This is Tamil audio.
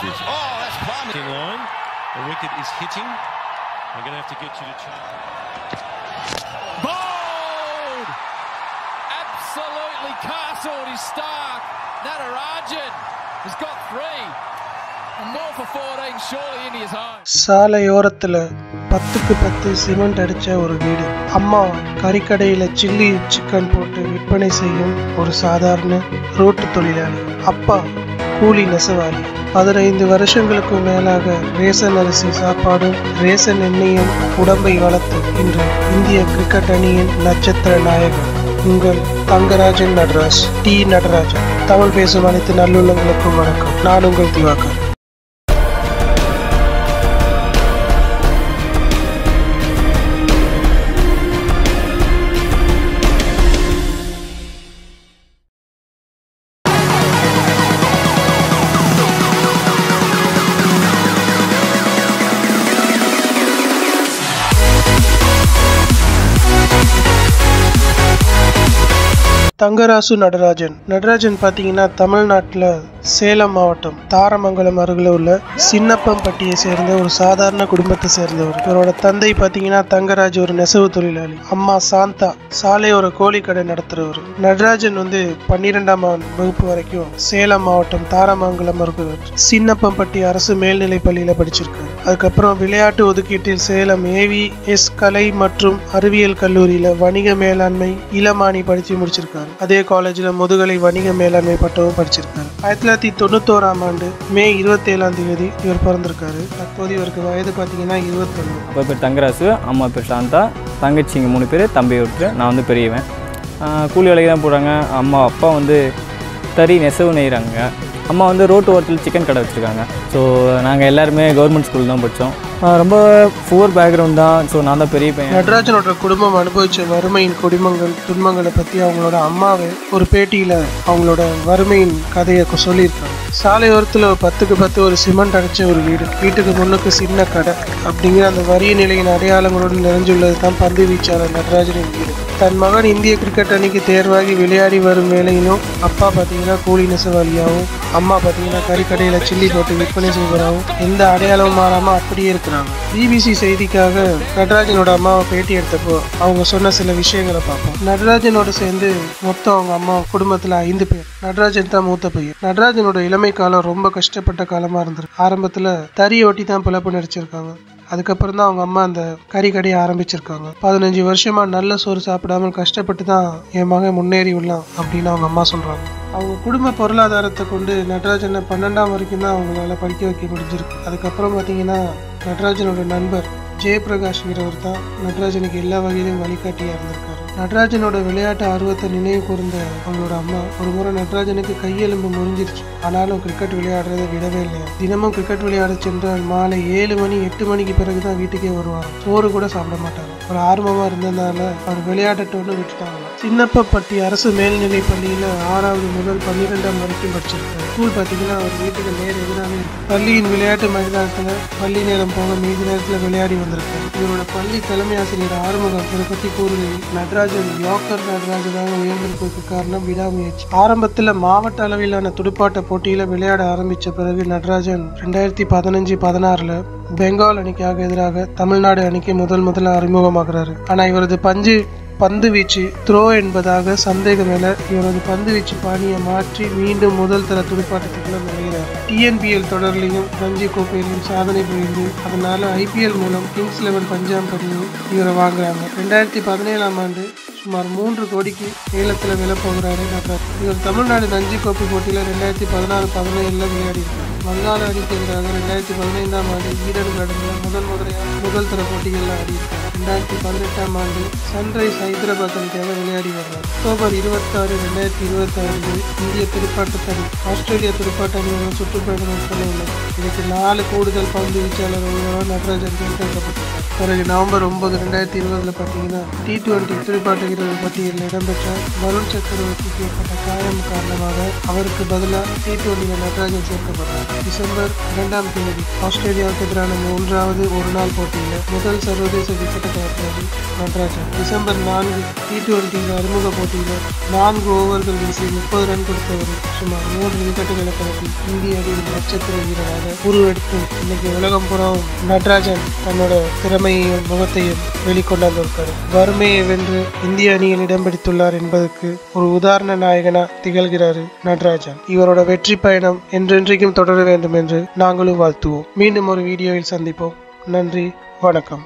this. Oh, that's plumbing. In line. The wicket is hitting. I'm going to have to get you to change. Bowled! Absolutely castled his Stark. Natarajan has got 3. And more for 14, surely India's home. சாலையோரத்தில் 10க்கு 10 சிமெண்ட் அடித்த ஒரு வீடு. அம்மா கறிக்கடையில் சில்லி சிக்கன் போட்டு விற்பனை செய்யும் ஒரு சாதாரண ரோட்டு தொழிலாளி. அப்பா கூலி நெசவாளி. 15 வருஷங்களுக்கு மேலாக ரேசன் அரிசி சாப்பாடும் ரேசன் எண்ணெயும் உடம்பை வளர்த்து இன்று இந்திய கிரிக்கெட் அணியின் நட்சத்திர நாயகன் உங்கள் தங்கராஜன் நடராஜ் டி நடராஜன். தமிழ் பேசும் அனைத்து நல்லுள்ளங்களுக்கும் வணக்கம். நான் உங்கள் திவாகர். தங்கராசு நடராஜன் பார்த்தீங்கன்னா தமிழ்நாட்டில் சேலம் மாவட்டம் தாரமங்கலம் அருகில் உள்ள சின்னப்பம்பட்டியை சேர்ந்த ஒரு சாதாரண குடும்பத்தை சேர்ந்தவர். இவரோட தந்தை பார்த்தீங்கன்னா தங்கராஜ் ஒரு நெசவு தொழிலாளி. அம்மா சாந்தா சாலையோர கோழி கடை நடத்துறவர். நடராஜன் 12ஆம் வகுப்பு வரைக்கும் சேலம் மாவட்டம் தாரமங்கலம் அருகில் சின்னப்பம்பட்டி அரசு மேல்நிலைப் பள்ளியில படிச்சிருக்காரு. அதுக்கப்புறம் விளையாட்டு ஒதுக்கீட்டில் சேலம் AVS கலை மற்றும் அறிவியல் கல்லூரியில வணிக மேலாண்மை இளமானி படித்து முடிச்சிருக்காரு. அதே காலேஜில் முதுகலை வணிக மேலாண்மை பட்டமும் படிச்சிருக்காரு. 1991ஆம் ஆண்டு மே 27ஆம் தேதி இவர் பிறந்திருக்காரு. தற்போது இவருக்கு வயது பார்த்தீங்கன்னா 21. அப்பா பேர் தங்கராசு, அம்மா பேர் சாந்தா, தங்கச்சிங்க 3 பேர், தம்பி ஒருத்தர், நான் வந்து பெரியவன். கூலி வேலைக்கு தான் போகிறாங்க. அப்பா வந்து தறி நெசவு நெய்கிறாங்க. அம்மா வந்து ரோட்டு ஓரத்தில் சிக்கன் கடை வச்சுருக்காங்க. ஸோ நாங்கள் எல்லாருமே கவர்மெண்ட் ஸ்கூல் தான் படித்தோம். ரொம்ப புவர் பேக்ரவுண்ட் தான். ஸோ நான் தான் பெரிய பையன். நடராஜனோட குடும்பம் அனுபவித்த வறுமையின் துன்பங்களை பற்றி அவங்களோட அம்மாவை ஒரு பேட்டியில் அவங்களோட வறுமையின் கதையை சொல்லியிருக்காங்க. சாலையோரத்தில் 10க்கு 10 ஒரு சிமெண்ட் அடைச்ச ஒரு வீட்டுக்கு முன்னுக்கு சின்ன கடை அப்படிங்கிற அந்த வறிய நிலையின் அடையாளங்களுடன் நிறைஞ்சுள்ளது தான் பந்து வீச்சாளர் நடராஜனின் வீடு. தன் மகன் இந்திய கிரிக்கெட் அணிக்கு தேர்வாகி விளையாடி வரும் வேலையிலும் அப்பா பார்த்தீங்கன்னா கூலி நெசவாளியாகவும் அம்மா பார்த்தீங்கன்னா கறிக்கடையில் சில்லி போட்டு விற்பனை செய்வதாகவும் எந்த அடையாளமும் மாறாமல் அப்படியே இருக்கிறாங்க. BBC செய்திக்காக நடராஜனோட அம்மாவை பேட்டி எடுத்தப்போ அவங்க சொன்ன சில விஷயங்களை பார்ப்போம். நடராஜனோட சேர்ந்து மொத்தம் அவங்க அம்மா குடும்பத்தில் 5 பேர். நடராஜன் தான் மூத்த பையன். நடராஜனோட இளமை காலம் ரொம்ப கஷ்டப்பட்ட காலமாக இருந்திருக்கு. ஆரம்பத்தில் தறியை ஒட்டி தான் பிழப்பு நடிச்சிருக்காங்க. அதுக்கப்புறம் தான் அவங்க அம்மா அந்த கறிக்கடையை ஆரம்பிச்சிருக்காங்க. 15 வருஷமா நல்ல சோறு சாப்பிடாமல் கஷ்டப்பட்டு தான் என் மகன் முன்னேறி உள்ளான் அப்படின்னு அவங்க அம்மா சொல்றாங்க. அவங்க குடும்ப பொருளாதாரத்தை கொண்டு நடராஜனை 12ஆம் வரைக்கும் தான் அவங்களால படிக்க வைக்க முடிஞ்சிருக்கு. அதுக்கப்புறம் பார்த்தீங்கன்னா நடராஜனோட நண்பர் ஜெயபிரகாஷ்ங்கிறவர் தான் நடராஜனுக்கு எல்லா வகையிலும் வழிகாட்டியா இருந்திருக்காரு. நடராஜனோட விளையாட்டு ஆர்வத்தை நினைவு கூர்ந்த அவங்களோட அம்மா ஒரு முறை நடராஜனுக்கு கையெலும்பு முறிஞ்சிருச்சு. ஆனாலும் கிரிக்கெட் விளையாடுறதை விடவே இல்லையா. தினமும் கிரிக்கெட் விளையாட சென்றால் மாலை 7 மணி 8 மணிக்கு பிறகுதான் வீட்டுக்கே வருவாங்க. சோறு கூட சாப்பிட மாட்டாங்க. ஒரு ஆர்வமா இருந்ததுனால அவர் விளையாடட்டோன்னு விட்டுட்டாங்க. சின்னப்பம்பட்டி அரசு மேல்நிலை பள்ளியில 6வது முதல் 12ஆம் வரைக்கும் படிச்சிருக்காரு. ஸ்கூல் பார்த்தீங்கன்னா அவர் வீட்டுக்கு நேர் எதிராகவே இருக்கு. பள்ளியின் விளையாட்டு மைதானத்துல பள்ளி நேரம் போக மீதி நேரத்தில் விளையாடி வந்திருக்காரு. இவரோட பள்ளி தலைமை ஆசிரியர் ஆறுமுகம் இதை பற்றி கூறுகையில் நடராஜன் யோக்கர் நடராஜனாக உயர்ந்திருப்பதற்கு காரணம் விடாமுயற்சி. ஆரம்பத்தில் மாவட்ட அளவிலான துடுப்பாட்ட போட்டியில விளையாட ஆரம்பிச்ச பிறகு நடராஜன் 2015-16 பெங்கால் அணிக்காக எதிராக தமிழ்நாடு அணிக்கு முதல்ல அறிமுகமாகிறாரு. ஆனா இவரது பந்து வீச்சு த்ரோ என்பதாக சந்தேகம் என இவரது பந்து வீச்சு பாணியை மாற்றி மீண்டும் முதல் தர துடுப்பாட்டத்துக்குள்ள நுழைகிறார். TNPL தொடர்லையும் ரஞ்சி கோப்பையிலும் சாதனை புரிந்து அதனால IPL மூலம் கிங்ஸ் 11 பஞ்சாப் அணியும் இவரை வாங்குறாங்க. 2017ஆம் ஆண்டு சுமார் 3 கோடிக்கு ஏலத்தில் விலை போகிறாரு நடராஜ். இவர் தமிழ்நாடு ரஞ்சி கோப்பை போட்டியில் 2016-17 விளையாடியிருக்கார். வங்காள அணிக்கு எதிராக 2015ஆம் ஆண்டு ஈடன் நடந்த முதல் தர போட்டிகளில் ஆடியிருக்கார். 2018ஆம் ஆண்டு சன்ரைஸ் ஹைதராபாத் அணிக்காக விளையாடி வருவார். அக்டோபர் 26, 2026 இந்திய துடுப்பாட்ட அணி ஆஸ்திரேலியா துடுப்பாட்ட அணியுடன் சுற்றுப்பயணம் செல்ல உள்ளது. இதற்கு 4 கூடுதல் பந்து வீச்சாளர் ஒருவராக நடராஜன் தேர்ந்தெடுக்கப்பட்டார். பிறகு நவம்பர் 9, 2020 பார்த்தீங்கன்னா T20 துடுப்பாட்ட வீரர்கள் பட்டியலில் இடம்பெற்ற வருண் சக்கரவர்த்திக்கு ஏற்பட்ட காயம் காரணமாக அவருக்கு பதிலாக T20 நடராஜன் சேர்க்கப்பட்டார். டிசம்பர் 2ஆம் தேதி ஆஸ்திரேலியாவுக்கு எதிரான 3வது ஒருநாள் போட்டியில் முதல் சர்வதேச கிரிக்கெட் காட்டுறாரு நடராஜன். டிசம்பர் 4 T20 அறிமுக போட்டியில் 4 ஓவர்கள் வீசி 30 ரன் கொடுத்தவர். சுமார் 3 விக்கெட்டுகளை கடத்தி இந்திய அணியின் நட்சத்திர வீரராக உருவெடுத்து இன்னைக்கு உலகம் புறாவும் நடராஜன் தன்னோட திறமையையும் முகத்தையும் வெளிக்கொண்டாந்திருக்காரு. வறுமையை வென்று இந்திய அணியில் இடம் பிடித்துள்ளார் என்பதற்கு ஒரு உதாரண நாயகனா திகழ்கிறாரு நடராஜன். இவரோட வெற்றி பயணம் என்றென்றைக்கும் தொடர வேண்டும் என்று நாங்களும் வாழ்த்துவோம். மீண்டும் ஒரு வீடியோவில் சந்திப்போம். நன்றி, வணக்கம்.